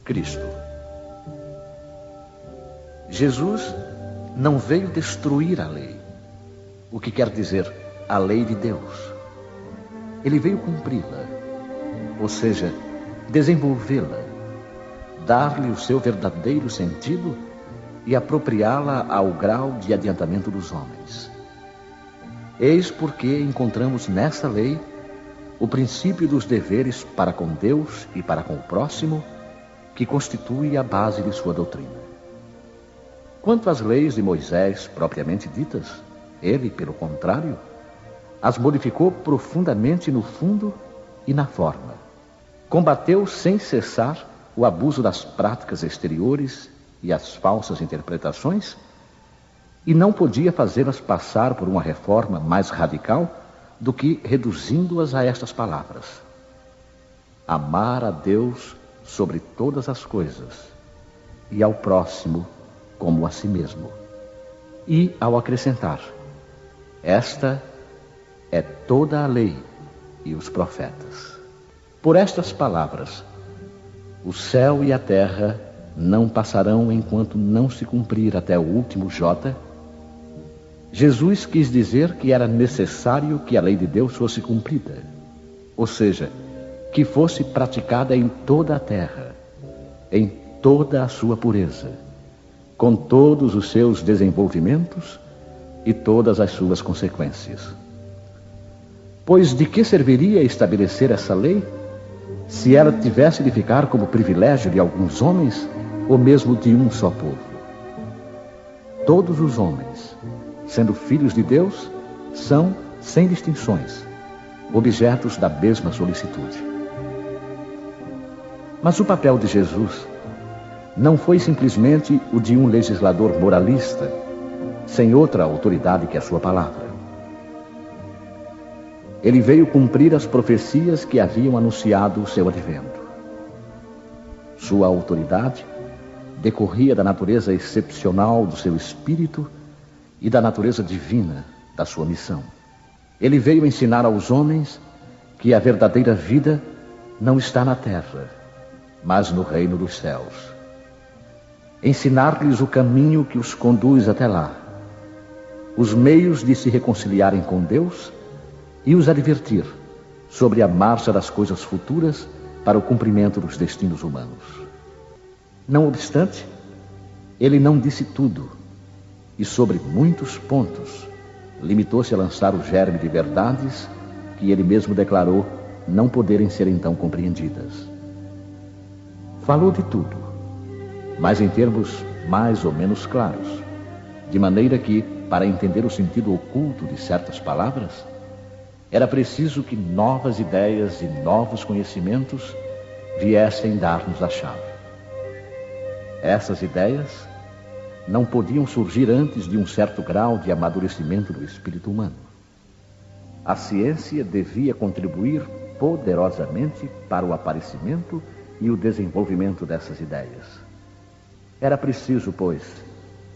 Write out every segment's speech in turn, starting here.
Cristo. Jesus não veio destruir a lei, o que quer dizer a lei de Deus. Ele veio cumpri-la, ou seja, desenvolvê-la, dar-lhe o seu verdadeiro sentido e apropriá-la ao grau de adiantamento dos homens. Eis porque encontramos nessa lei o princípio dos deveres para com Deus e para com o próximo, que constitui a base de sua doutrina. Quanto às leis de Moisés propriamente ditas, ele, pelo contrário, as modificou profundamente no fundo e na forma. Combateu sem cessar o abuso das práticas exteriores e as falsas interpretações, e não podia fazê-las passar por uma reforma mais radical do que reduzindo-as a estas palavras: amar a Deus sobre todas as coisas e ao próximo como a si mesmo. E ao acrescentar: esta é toda a lei e os profetas. Por estas palavras, o céu e a terra não passarão enquanto não se cumprir até o último J. Jesus quis dizer que era necessário que a lei de Deus fosse cumprida, ou seja, que fosse praticada em toda a terra, em toda a sua pureza, com todos os seus desenvolvimentos e todas as suas consequências. Pois de que serviria estabelecer essa lei, se ela tivesse de ficar como privilégio de alguns homens, ou mesmo de um só povo? Todos os homens, sendo filhos de Deus, são, sem distinções, objetos da mesma solicitude. Mas o papel de Jesus não foi simplesmente o de um legislador moralista, sem outra autoridade que a sua palavra. Ele veio cumprir as profecias que haviam anunciado o seu advento. Sua autoridade decorria da natureza excepcional do seu espírito e da natureza divina da sua missão. Ele veio ensinar aos homens que a verdadeira vida não está na terra, mas no reino dos céus. Ensinar-lhes o caminho que os conduz até lá, os meios de se reconciliarem com Deus e os advertir sobre a marcha das coisas futuras para o cumprimento dos destinos humanos. Não obstante, ele não disse tudo e, sobre muitos pontos, limitou-se a lançar o germe de verdades que ele mesmo declarou não poderem ser então compreendidas. Falou de tudo, mas em termos mais ou menos claros, de maneira que, para entender o sentido oculto de certas palavras, era preciso que novas ideias e novos conhecimentos viessem dar-nos a chave. Essas ideias não podiam surgir antes de um certo grau de amadurecimento do espírito humano. A ciência devia contribuir poderosamente para o aparecimento e o desenvolvimento dessas ideias. Era preciso, pois,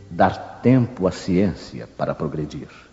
dar tempo à ciência para progredir.